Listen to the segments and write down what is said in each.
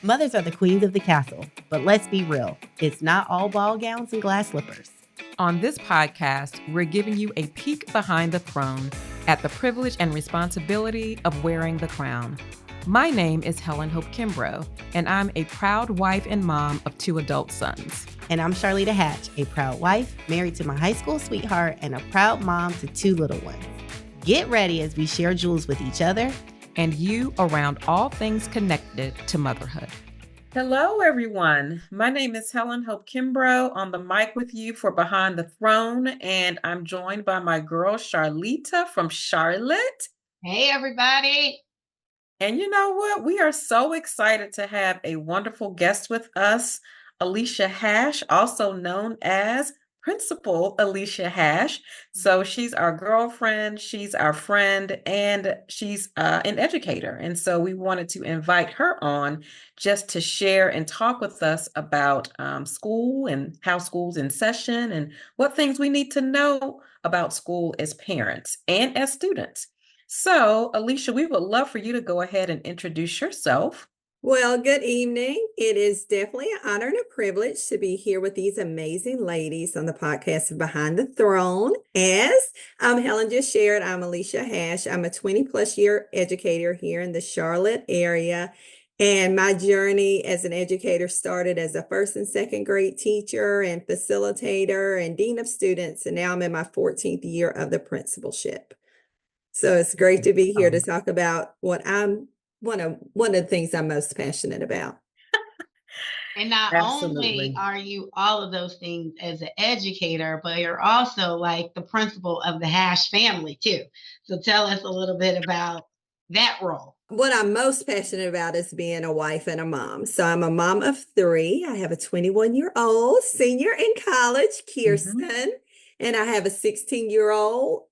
Mothers are the queens of the castle, but let's be real, it's not all ball gowns and glass slippers. On this podcast, we're giving you a peek behind the throne at the privilege and responsibility of wearing the crown. My name is Helen Hope Kimbrough, and I'm a proud wife and mom of 2 adult sons. And I'm Alicia Hash, a proud wife, married to my high school sweetheart, and a proud mom to 2 little ones. Get ready as we share jewels with each other and you around all things connected to motherhood. Hello, everyone. My name is Helen Hope Kimbrough on the mic with you for Behind the Throne, and I'm joined by my girl, Charlita from Charlotte. Hey, everybody. And you know what? We are so excited to have a wonderful guest with us, Alicia Hash, also known as Principal Alicia Hash. So she's our girlfriend, she's our friend, and she's an educator. And so we wanted to invite her on just to share and talk with us about school and how school's in session and what things we need to know about school as parents and as students. So, Alicia, we would love for you to go ahead and introduce yourself. Well, good evening. It is definitely an honor and a privilege to be here with these amazing ladies on the podcast of Behind the Throne. As Helen just shared, I'm Alicia Hash. I'm a 20-plus year educator here in the Charlotte area. And my journey as an educator started as a first and second grade teacher and facilitator and dean of students. And now I'm in my 14th year of the principalship. So it's great to be here to talk about what I'm one of the things I'm most passionate about. And not only are you all of those things as an educator, but you're also like the principal of the Hash family too. So tell us a little bit about that role. What I'm most passionate about is being a wife and a mom. So I'm a mom of 3. I have a 21-year-old senior in college, Kirsten, and I have a 16-year-old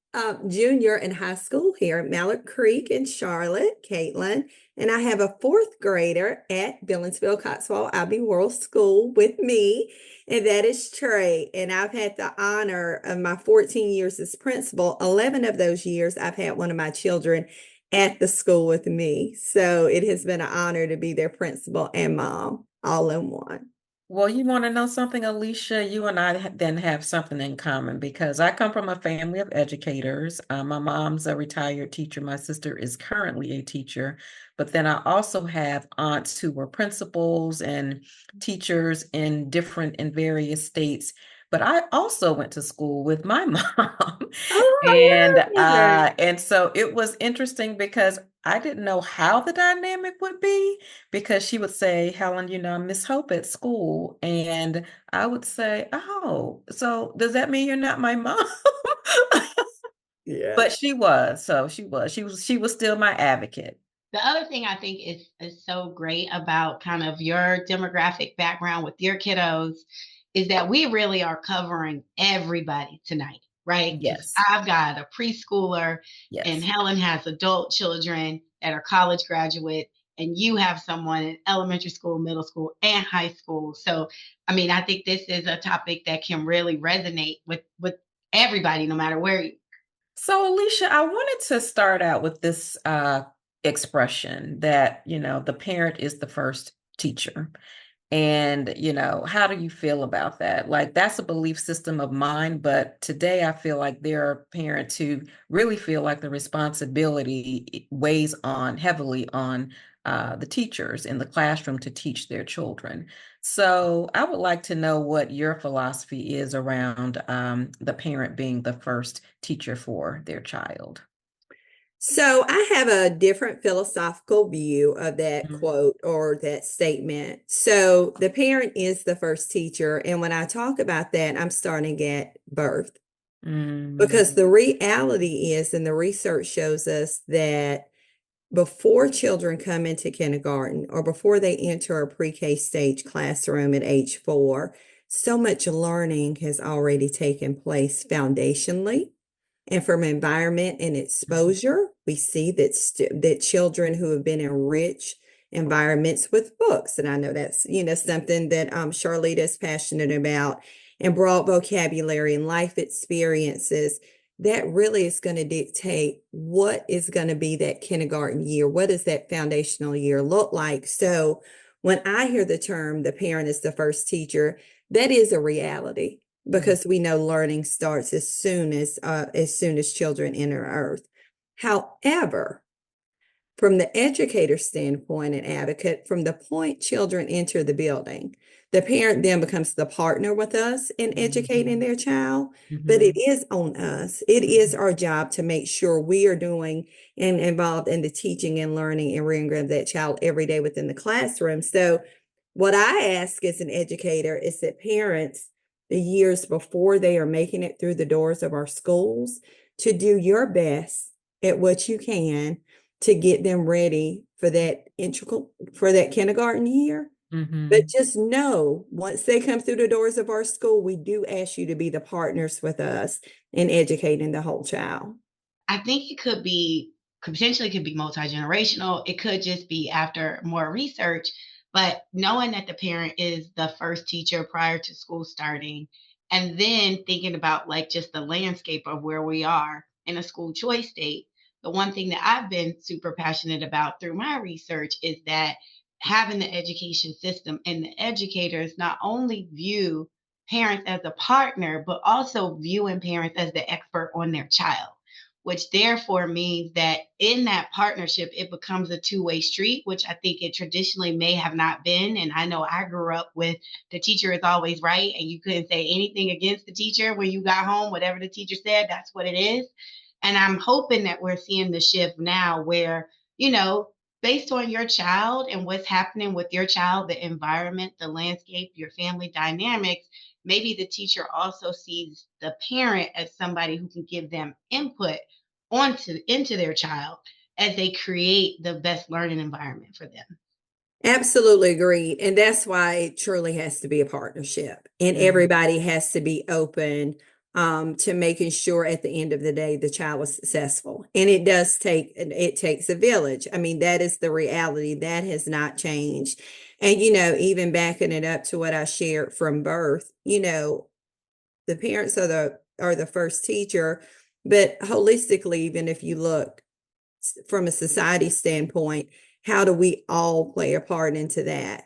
junior in high school here at Mallard Creek in Charlotte, Caitlin. And I have a 4th grader at Billingsville Cotswold Abbey World School with me, and that is Trey. And I've had the honor of my 14 years as principal. 11 of those years, I've had one of my children at the school with me. So it has been an honor to be their principal and mom all in one. Well, you want to know something, Alicia? You and I then have something in common because I come from a family of educators. My mom's a retired teacher. My sister is currently a teacher. But then I also have aunts who were principals and teachers in various states. But I also went to school with my mom. And so it was interesting because I didn't know how the dynamic would be, because she would say, Helen, I miss Hope at school. And I would say, oh, so does that mean you're not my mom? Yeah. But she was still my advocate. The other thing I think is so great about kind of your demographic background with your kiddos is that we really are covering everybody tonight, right? Yes. I've got a preschooler, and Helen has adult children that are college graduate, and you have someone in elementary school, middle school, and high school. So, I mean, I think this is a topic that can really resonate with everybody, no matter where you. So, Alicia, I wanted to start out with this expression that, the parent is the first teacher. And, how do you feel about that? Like, that's a belief system of mine. But today I feel like there are parents who really feel like the responsibility weighs heavily on the teachers in the classroom to teach their children. So I would like to know what your philosophy is around the parent being the first teacher for their child. So I have a different philosophical view of that quote or that statement. So the parent is the first teacher. And when I talk about that, I'm starting at birth. Because the reality is, and the research shows us, that before children come into kindergarten or before they enter a pre-K stage classroom at age 4, so much learning has already taken place foundationally. And from environment and exposure, we see that children who have been in rich environments with books, and I know that's something that Charlita is passionate about, and broad vocabulary and life experiences, that really is going to dictate what is going to be that kindergarten year. What does that foundational year look like? So when I hear the term, the parent is the first teacher, that is a reality because we know learning starts as soon as children enter earth. However, from the educator standpoint and advocate, from the point children enter the building, the parent then becomes the partner with us in educating their child. But it is on us. It is our job to make sure we are doing and involved in the teaching and learning and reingramming of that child every day within the classroom. So what I ask as an educator is that parents, the years before they are making it through the doors of our schools, to do your best at what you can to get them ready for that kindergarten year. But just know, once they come through the doors of our school, we do ask you to be the partners with us in educating the whole child. I think it could be potentially could be multi-generational. It could just be after more research, but knowing that the parent is the first teacher prior to school starting, and then thinking about like just the landscape of where we are in a school choice state. The one thing that I've been super passionate about through my research is that having the education system and the educators not only view parents as a partner, but also viewing parents as the expert on their child, which therefore means that in that partnership, it becomes a two-way street, which I think it traditionally may have not been. And I know I grew up with the teacher is always right, and you couldn't say anything against the teacher when you got home. Whatever the teacher said, that's what it is. And I'm hoping that we're seeing the shift now where, based on your child and what's happening with your child, the environment, the landscape, your family dynamics, maybe the teacher also sees the parent as somebody who can give them input into their child as they create the best learning environment for them. Absolutely agreed. And that's why it truly has to be a partnership. And everybody has to be open to making sure at the end of the day the child was successful. And it takes a village. I mean, that is the reality. That has not changed. And even backing it up to what I shared from birth, the parents are the first teacher, but holistically, even if you look from a society standpoint, how do we all play a part into that?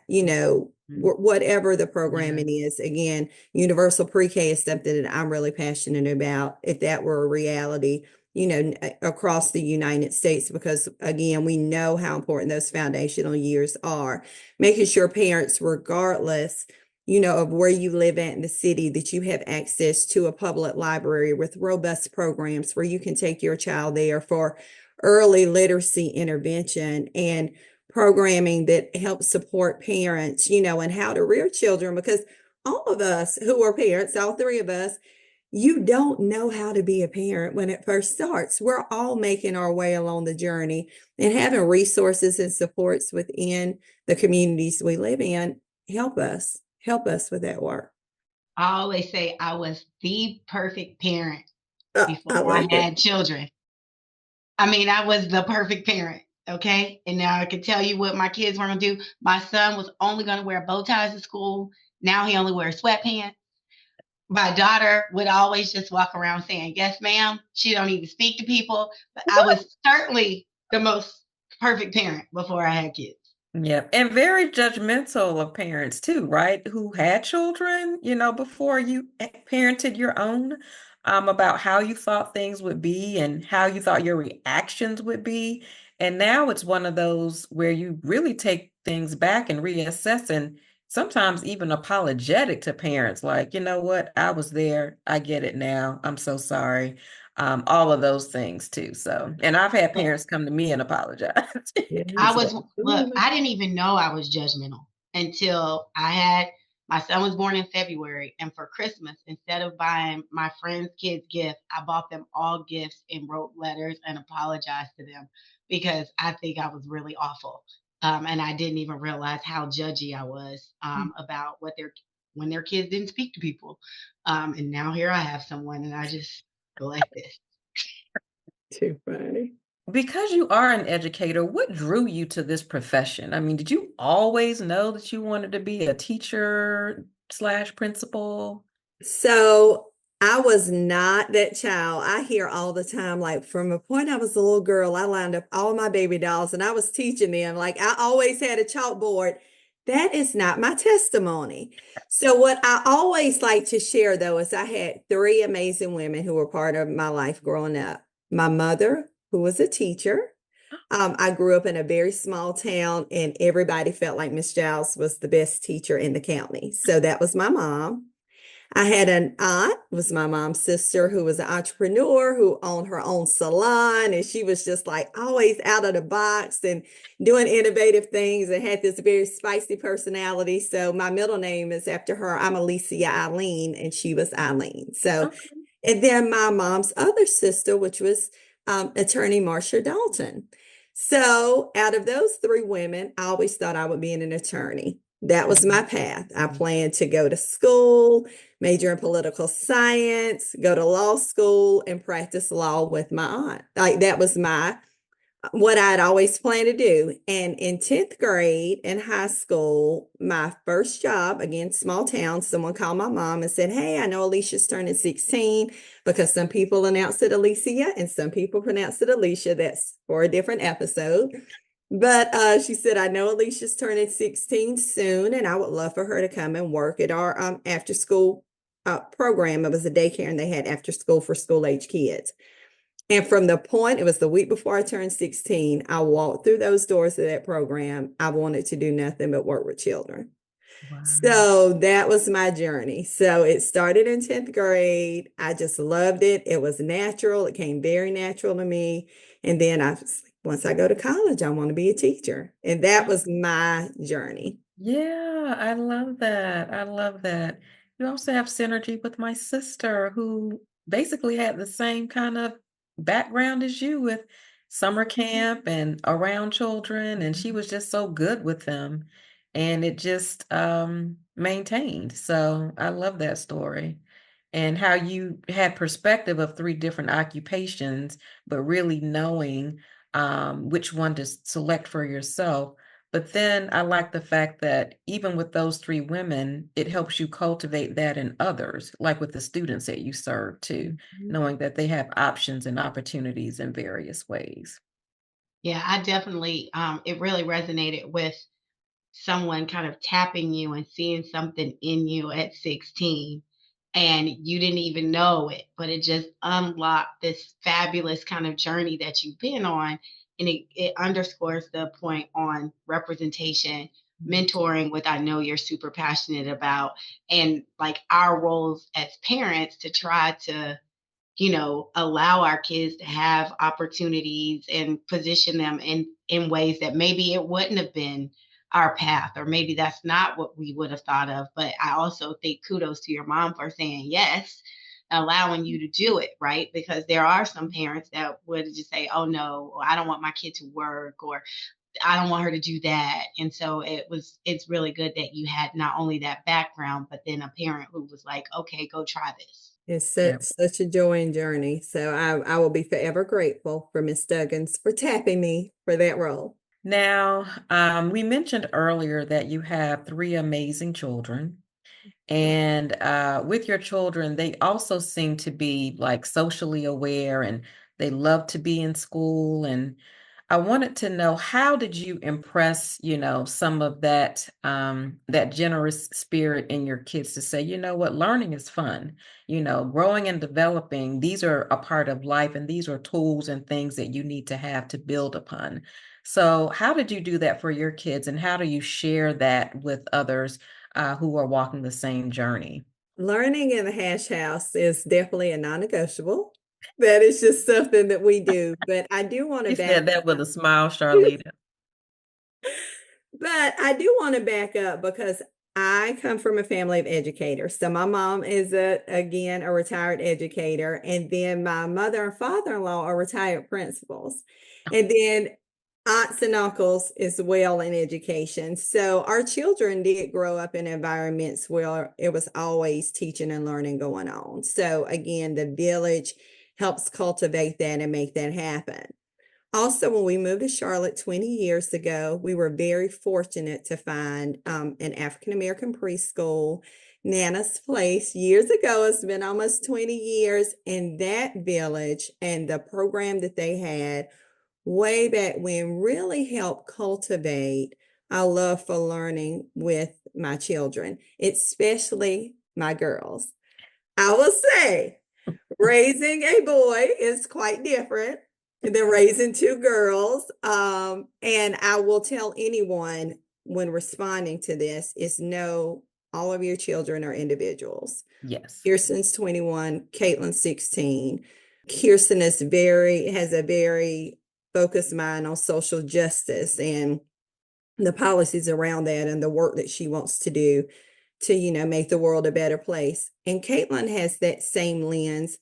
Whatever the programming is, again, universal pre-K is something that I'm really passionate about. If that were a reality, across the United States, because again, we know how important those foundational years are. Making sure parents, regardless, of where you live at in the city, that you have access to a public library with robust programs where you can take your child there for early literacy intervention and programming that helps support parents, and how to rear children, because all of us who are parents, all three of us, you don't know how to be a parent when it first starts. We're all making our way along the journey, and having resources and supports within the communities we live in help us with that work. I always say I was the perfect parent before I had children. I mean, I was the perfect parent. Okay. And now I can tell you what my kids were going to do. My son was only going to wear bow ties to school. Now he only wears sweatpants. My daughter would always just walk around saying, yes, ma'am. She don't even speak to people. But I was certainly the most perfect parent before I had kids. Yeah, and very judgmental of parents too, right? Who had children, before you parented your own, about how you thought things would be and how you thought your reactions would be. And now it's one of those where you really take things back and reassess, and sometimes even apologetic to parents, like, you know what, I was there, I get it now, I'm so sorry. All of those things too. So, and I've had parents come to me and apologize. I didn't even know I was judgmental until my son was born in February. And for Christmas, instead of buying my friends' kids gifts, I bought them all gifts and wrote letters and apologized to them because I think I was really awful. And I didn't even realize how judgy I was about when their kids didn't speak to people. And now here I have someone and I just go like this. Too funny. Because you are an educator, what drew you to this profession? I mean, did you always know that you wanted to be a teacher / principal? So I was not that child. I hear all the time, like from the point I was a little girl, I lined up all my baby dolls and I was teaching them. Like I always had a chalkboard That is not my testimony. So what I always like to share, though, is I had three amazing women who were part of my life growing up. My mother, who was a teacher. I grew up in a very small town, and everybody felt like Miss Giles was the best teacher in the county. So that was my mom. I had an aunt, was my mom's sister, who was an entrepreneur who owned her own salon. And she was just like always out of the box and doing innovative things and had this very spicy personality. So my middle name is after her. I'm Alicia Eileen, and she was Eileen. So, Okay. and then my mom's other sister, which was attorney Marcia Dalton. So out of those three women, I always thought I would be an attorney. That was my path. I planned to go to school, major in political science, go to law school, and practice law with my aunt. Like that was what I'd always planned to do. And in 10th grade in high school, my first job, again, small town, someone called my mom and said, "Hey, I know Alicia's turning 16," because some people announce it Alicia and some people pronounce it Alicia. That's for a different episode. But she said, "I know Alicia's turning 16 soon, and I would love for her to come and work at our after school program." It was a daycare, and they had after school for school age kids. And from the point, it was the week before I turned 16, I walked through those doors of that program. I wanted to do nothing but work with children. Wow. So that was my journey. So it started in 10th grade. I just loved it. It was natural. It came very natural to me. And then once I go to college, I want to be a teacher. And that was my journey. Yeah, I love that. I love that. You also have synergy with my sister who basically had the same kind of background as you with summer camp and around children, and she was just so good with them, and it just maintained. So I love that story. And how you had perspective of three different occupations, but really knowing which one to select for yourself. But then I like the fact that even with those three women, it helps you cultivate that in others, like with the students that you serve too, knowing that they have options and opportunities in various ways. Yeah, I definitely, it really resonated with someone kind of tapping you and seeing something in you at 16 and you didn't even know it, but it just unlocked this fabulous kind of journey that you've been on. And it underscores the point on representation, mentoring, what I know you're super passionate about, and like our roles as parents to try to, allow our kids to have opportunities and position them in ways that maybe it wouldn't have been our path, or maybe that's not what we would have thought of. But I also think kudos to your mom for saying yes, allowing you to do it, right? Because there are some parents that would just say, "Oh no, I don't want my kid to work," or "I don't want her to do that." And so it's really good that you had not only that background, but then a parent who was like, "Okay, go try this." It's Yeah. such a joy and journey. So I will be forever grateful for Miss Duggins for tapping me for that role. Now, we mentioned earlier that you have three amazing children. And with your children, they also seem to be like socially aware and they love to be in school. And I wanted to know, how did you impress, some of that generous spirit in your kids to say, you know what, learning is fun, growing and developing, these are a part of life and these are tools and things that you need to have to build upon. So how did you do that for your kids and how do you share that with others who are walking the same journey? Learning in the Hash House is definitely a non-negotiable. That is just something that we do. But I do want to You back said that with a smile, Charlita. But I do want to back up because I come from a family of educators. So my mom is again a retired educator, and then my mother and father-in-law are retired principals. And then aunts and uncles as well in education. So our children did grow up in environments where it was always teaching and learning going on. So again, the village helps cultivate that and make that happen. Also, when we moved to Charlotte 20 years ago, we were very fortunate to find an African American preschool, Nana's Place. Years ago, it's been almost 20 years, in that village and the program that they had way back when really helped cultivate I love for learning with my children, especially my girls. I will say, raising a boy is quite different than raising two girls. And I will tell anyone when responding to this is no, all of your children are individuals. Yes. Kirsten's 21, Caitlin's 16. Kirsten has a very focused mind on social justice and the policies around that and the work that she wants to do to, make the world a better place. And Caitlin has that same lens,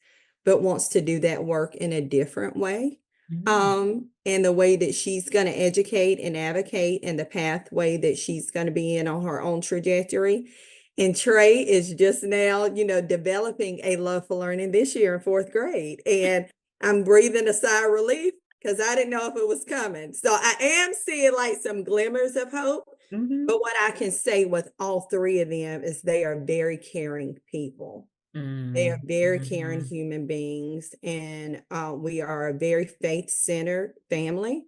but wants to do that work in a different way. And the way that she's going to educate and advocate and the pathway that she's going to be in on her own trajectory. And Trey is just now, developing a love for learning this year in 4th grade. And I'm breathing a sigh of relief because I didn't know if it was coming. So I am seeing like some glimmers of hope. But what I can say with all three of them is they are very caring people. They are very caring human beings. And we are a very faith-centered family.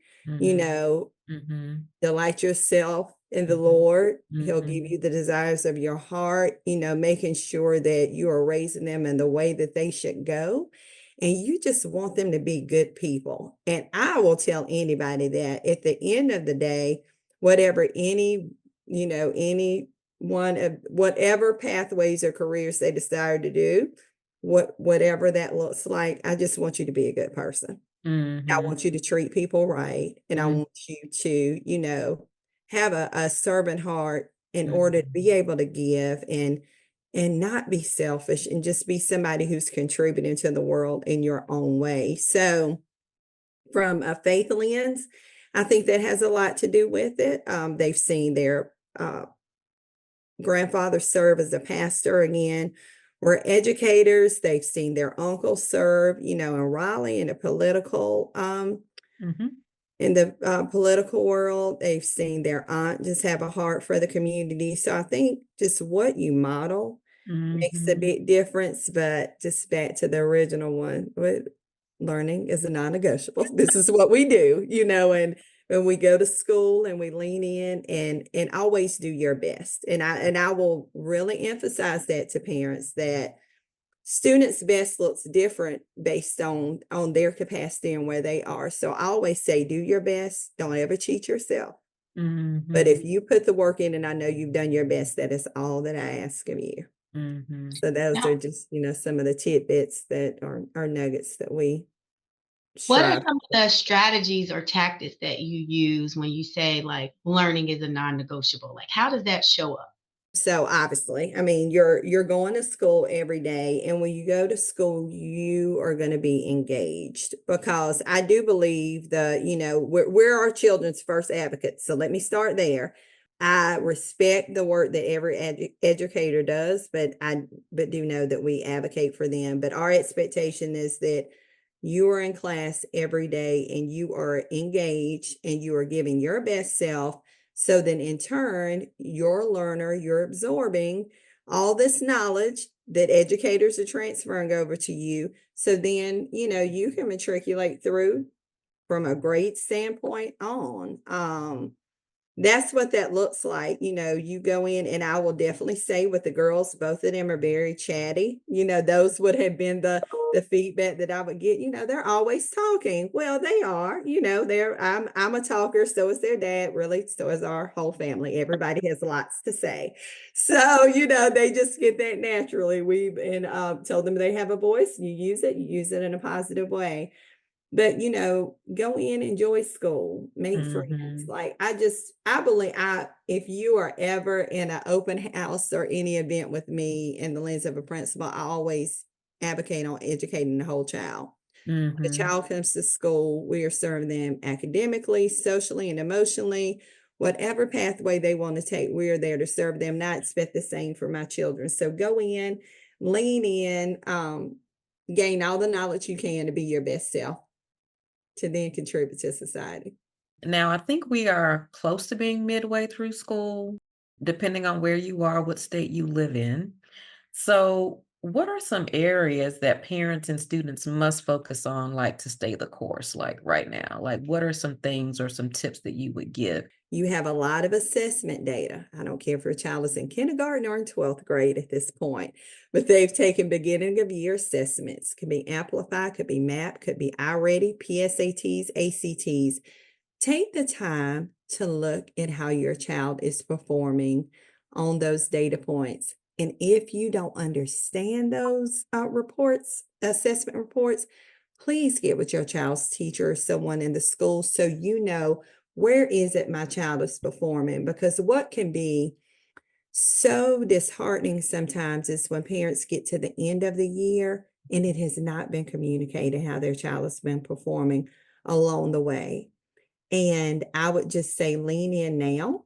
Delight yourself in the Lord. He'll give you the desires of your heart, making sure that you are raising them in the way that they should go. And you just want them to be good people. And I will tell anybody that at the end of the day, whatever any one of whatever pathways or careers they desire to do, whatever that looks like, I just want you to be a good person. I want you to treat people right. And I want you to, have a servant heart in order to be able to give and not be selfish and just be somebody who's contributing to the world in your own way. So from a faith lens, I think that has a lot to do with it. They've seen their grandfather serve as a pastor again. We're educators. They've seen their uncle serve, in Raleigh in a political in the political world. They've seen their aunt just have a heart for the community. So I think just what you model makes a big difference. But just back to the original one, learning is a non-negotiable. This is what we do, and when we go to school and we lean in and always do your best. And I will really emphasize that to parents, that students' best looks different based on their capacity and where they are. So I always say, do your best. Don't ever cheat yourself. But if you put the work in and I know you've done your best, that is all that I ask of you. So those are just, some of the tidbits that are nuggets that we What are some of the strategies or tactics that you use when you say like learning is a non-negotiable? Like, how does that show up? So obviously, I mean, you're going to school every day, and when you go to school, you are going to be engaged, because I do believe that, we're our children's first advocates. So let me start there. I respect the work that every educator does, but do know that we advocate for them. But our expectation is that you are in class every day and you are engaged and you are giving your best self. So then in turn, you're a learner, you're absorbing all this knowledge that educators are transferring over to you. So then, you can matriculate through from a grade standpoint on. That's what that looks like. You go in, and I will definitely say with the girls, both of them are very chatty. Those would have been the feedback that I would get. They're always talking. Well, they are, I'm a talker. So is their dad, really. So is our whole family. Everybody has lots to say. So, they just get that naturally. We've told them they have a voice. You use it in a positive way. But, go in, enjoy school, make friends. Like, I believe if you are ever in an open house or any event with me in the lens of a principal, I always advocate on educating the whole child. The child comes to school, we are serving them academically, socially, and emotionally. Whatever pathway they want to take, we are there to serve them. And I expect the same for my children. So go in, lean in, gain all the knowledge you can to be your best self, to then contribute to society. Now, I think we are close to being midway through school, depending on where you are, what state you live in. So, what are some areas that parents and students must focus on, like to stay the course, like right now? Like, what are some things or some tips that you would give? You have a lot of assessment data. I don't care if your child is in kindergarten or in 12th grade at this point, but they've taken beginning of year assessments. Could be Amplify, could be MAP, could be iReady, PSATs, ACTs. Take the time to look at how your child is performing on those data points. And if you don't understand those assessment reports, please get with your child's teacher or someone in the school so you know where is it my child is performing. Because what can be so disheartening sometimes is when parents get to the end of the year and it has not been communicated how their child has been performing along the way. And I would just say lean in now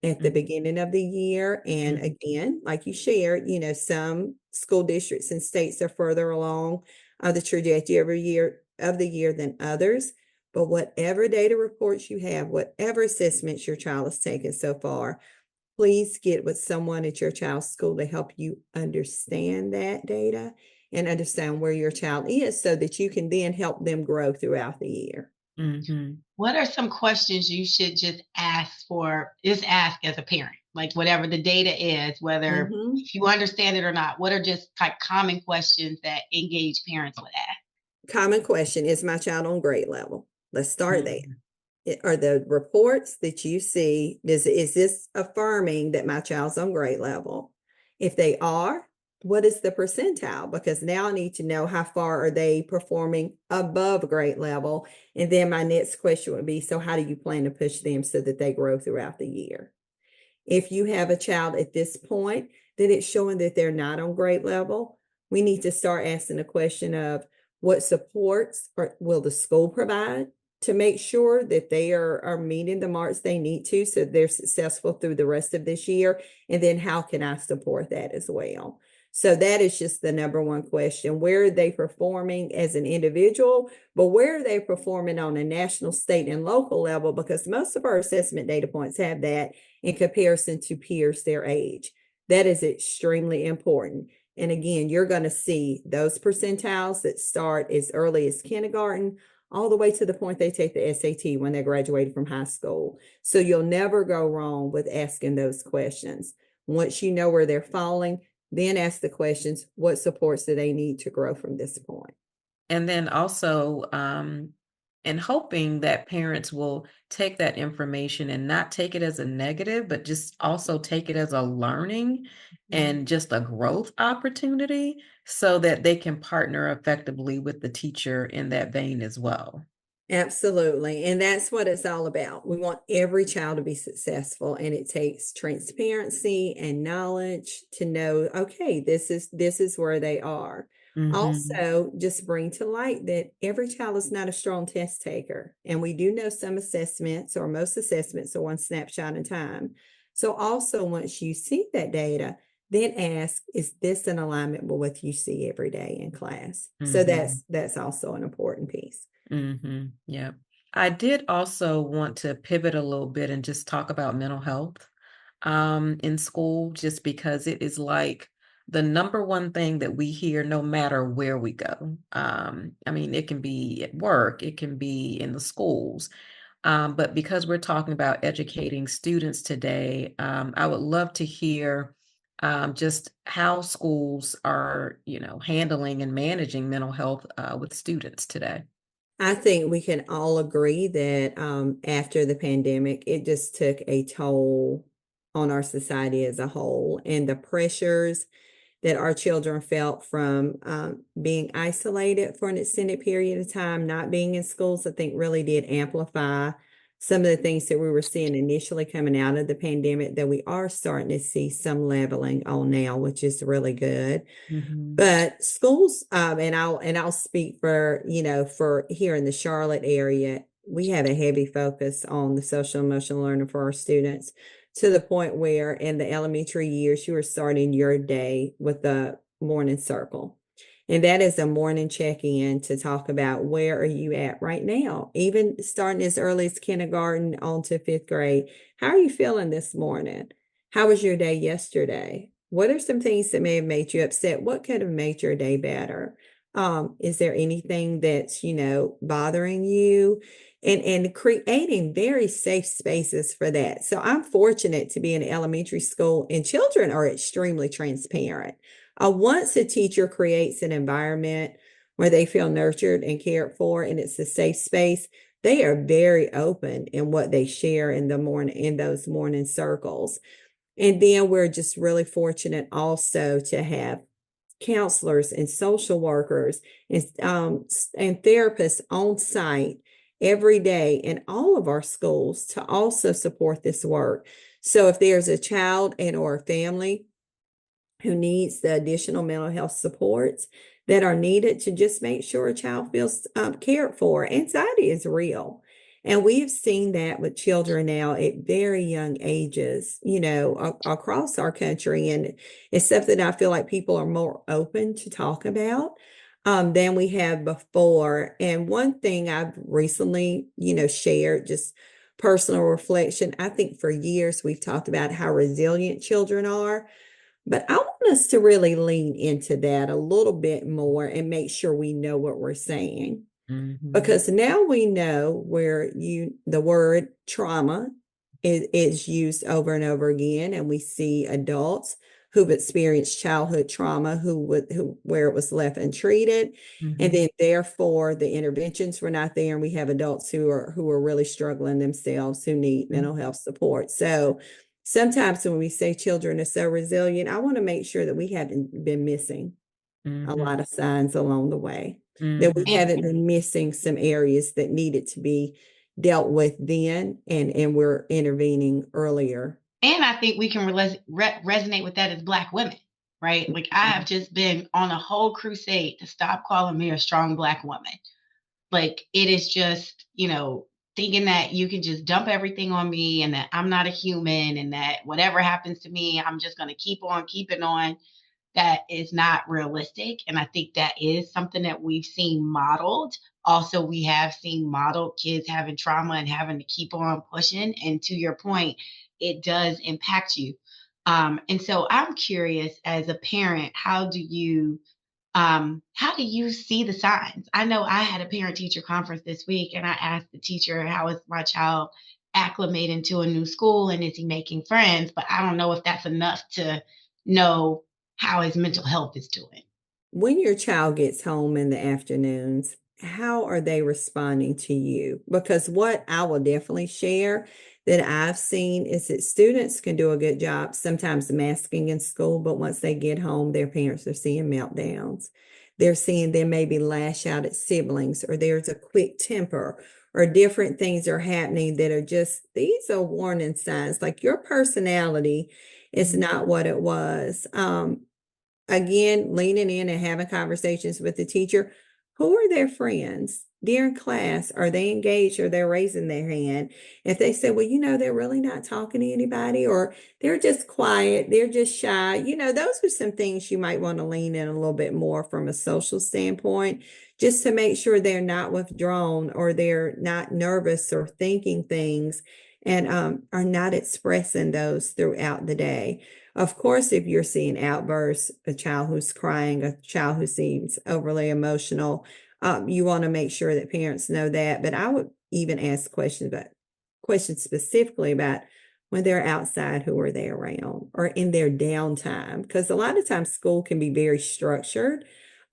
at the beginning of the year. And again, like you shared, some school districts and states are further along the trajectory of the year than others. But whatever data reports you have, whatever assessments your child has taken so far, please get with someone at your child's school to help you understand that data and understand where your child is so that you can then help them grow throughout the year. What are some questions you should just ask as a parent? Like whatever the data is, whether if you understand it or not, what are just like common questions that engaged parents would ask? Common question, is my child on grade level? Let's start there. Are the reports that you see, is this affirming that my child's on grade level? If they are, what is the percentile? Because now I need to know how far are they performing above grade level. And then my next question would be, so how do you plan to push them so that they grow throughout the year? If you have a child at this point that it's showing that they're not on grade level, we need to start asking the question of what supports will the school provide to make sure that they are meeting the marks they need to so they're successful through the rest of this year. And then how can I support that as well? So that is just the number one question. Where are they performing as an individual, but where are they performing on a national, state, and local level? Because most of our assessment data points have that in comparison to peers their age. That is extremely important. And again, you're going to see those percentiles that start as early as kindergarten all the way to the point they take the SAT when they graduated from high school. So you'll never go wrong with asking those questions. Once you know where they're falling, then ask the questions, what supports do they need to grow from this point? And then also, and hoping that parents will take that information and not take it as a negative, but just also take it as a learning and just a growth opportunity so that they can partner effectively with the teacher in that vein as well. Absolutely. And that's what it's all about. We want every child to be successful, and it takes transparency and knowledge to know, okay, this is where they are. Also, just bring to light that every child is not a strong test taker. And we do know some assessments or most assessments are one snapshot in time. So also once you see that data, then ask, is this in alignment with what you see every day in class? So that's also an important piece. Yeah. I did also want to pivot a little bit and just talk about mental health in school, just because it is like the number one thing that we hear no matter where we go. I mean, it can be at work, it can be in the schools. But because we're talking about educating students today, I would love to hear just how schools are, handling and managing mental health with students today. I think we can all agree that after the pandemic, it just took a toll on our society as a whole, and the pressures that our children felt from being isolated for an extended period of time, not being in schools, I think really did amplify some of the things that we were seeing initially coming out of the pandemic that we are starting to see some leveling on now, which is really good. But schools, and I'll speak for, for here in the Charlotte area, we have a heavy focus on the social emotional learning for our students, to the point where in the elementary years, you are starting your day with the morning circle. And that is a morning check-in to talk about where are you at right now, even starting as early as kindergarten on to 5th grade. How are you feeling this morning? How was your day yesterday? What are some things that may have made you upset? What could have made your day better? Is there anything that's, bothering you? and creating very safe spaces for that. So I'm fortunate to be in elementary school, and children are extremely transparent. Once a teacher creates an environment where they feel nurtured and cared for, and it's a safe space, they are very open in what they share in those morning circles. And then we're just really fortunate also to have counselors and social workers and therapists on site every day in all of our schools to also support this work. So if there's a child and or a family who needs the additional mental health supports that are needed to just make sure a child feels cared for. Anxiety is real. And we've seen that with children now at very young ages, across our country. And it's something I feel like people are more open to talk about than we have before. And one thing I've recently, shared, just personal reflection. I think for years we've talked about how resilient children are. But I want us to really lean into that a little bit more and make sure we know what we're saying. Mm-hmm. Because now we know where the word trauma is used over and over again, and we see adults who've experienced childhood trauma where it was left untreated, and then therefore the interventions were not there, and we have adults who are really struggling themselves, who need mental health support. So sometimes when we say children are so resilient, I want to make sure that we haven't been missing a lot of signs along the way, that we haven't been missing some areas that needed to be dealt with then, and we're intervening earlier. And I think we can resonate with that as Black women, right? Like I have just been on a whole crusade to stop calling me a strong Black woman. Like it is just, thinking that you can just dump everything on me and that I'm not a human and that whatever happens to me, I'm just going to keep on keeping on. That is not realistic. And I think that is something that we've seen modeled. Also, we have seen modeled kids having trauma and having to keep on pushing. And to your point, it does impact you. And so I'm curious, as a parent, how do you see the signs? I know I had a parent teacher conference this week, and I asked the teacher, how is my child acclimating to a new school and is he making friends? But I don't know if that's enough to know how his mental health is doing. When your child gets home in the afternoons, how are they responding to you? Because what I will definitely share that I've seen is that students can do a good job sometimes masking in school, but once they get home, their parents are seeing meltdowns. They're seeing them maybe lash out at siblings, or there's a quick temper, or different things are happening that are just, these are warning signs, like your personality is not what it was. Again, leaning in and having conversations with the teacher. Who are their friends during class? Are they engaged, or they're raising their hand? If they say, well, they're really not talking to anybody, or they're just quiet, they're just shy, those are some things you might want to lean in a little bit more from a social standpoint, just to make sure they're not withdrawn, or they're not nervous or thinking things, and are not expressing those throughout the day. Of course, if you're seeing outbursts, a child who's crying, a child who seems overly emotional, you want to make sure that parents know that. But I would even ask questions specifically about when they're outside, who are they around, or in their downtime, because a lot of times school can be very structured,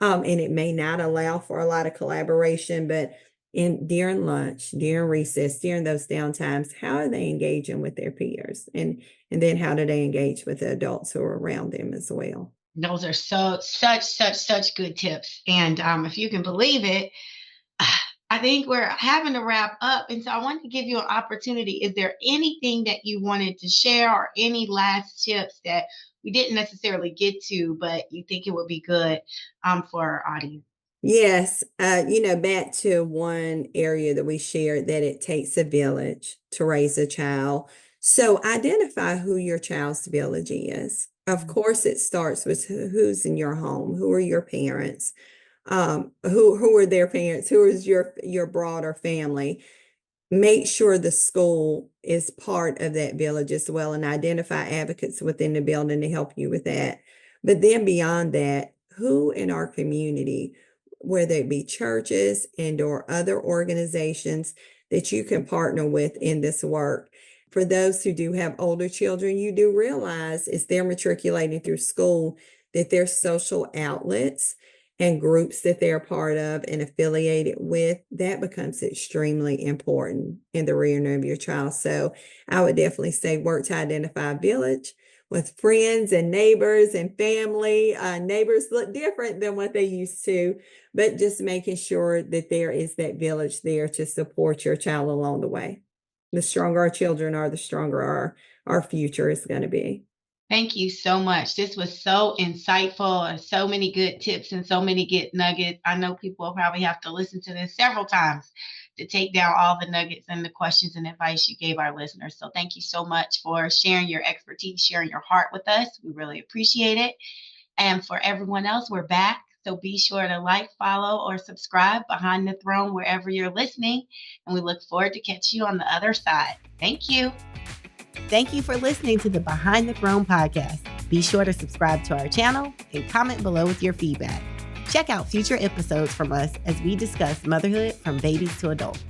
and it may not allow for a lot of collaboration, but during lunch, during recess, during those downtimes, how are they engaging with their peers? And then how do they engage with the adults who are around them as well? Those are such good tips. And if you can believe it, I think we're having to wrap up. And so I wanted to give you an opportunity. Is there anything that you wanted to share, or any last tips that we didn't necessarily get to, but you think it would be good for our audience? Yes. Back to one area that we shared, that it takes a village to raise a child. So identify who your child's village is. Of course, it starts with who's in your home. Who are your parents? Who are their parents? Who is your broader family? Make sure the school is part of that village as well, and identify advocates within the building to help you with that. But then beyond that, who in our community, whether it be churches and or other organizations that you can partner with in this work. For those who do have older children, you do realize as they're matriculating through school that there's social outlets and groups that they're part of and affiliated with. That becomes extremely important in the rearing of your child. So I would definitely say work to identify a village with friends and neighbors and family. Neighbors look different than what they used to, but just making sure that there is that village there to support your child along the way. The stronger our children are, the stronger our future is going to be. Thank you so much. This was so insightful and so many good tips and so many good nuggets. I know people will probably have to listen to this several times to take down all the nuggets and the questions and advice you gave our listeners. So thank you so much for sharing your expertise, sharing your heart with us. We really appreciate it. And for everyone else, we're back. So be sure to like, follow, or subscribe Behind the Throne wherever you're listening. And we look forward to catching you on the other side. Thank you. Thank you for listening to the Behind the Throne podcast. Be sure to subscribe to our channel and comment below with your feedback. Check out future episodes from us as we discuss motherhood from babies to adults.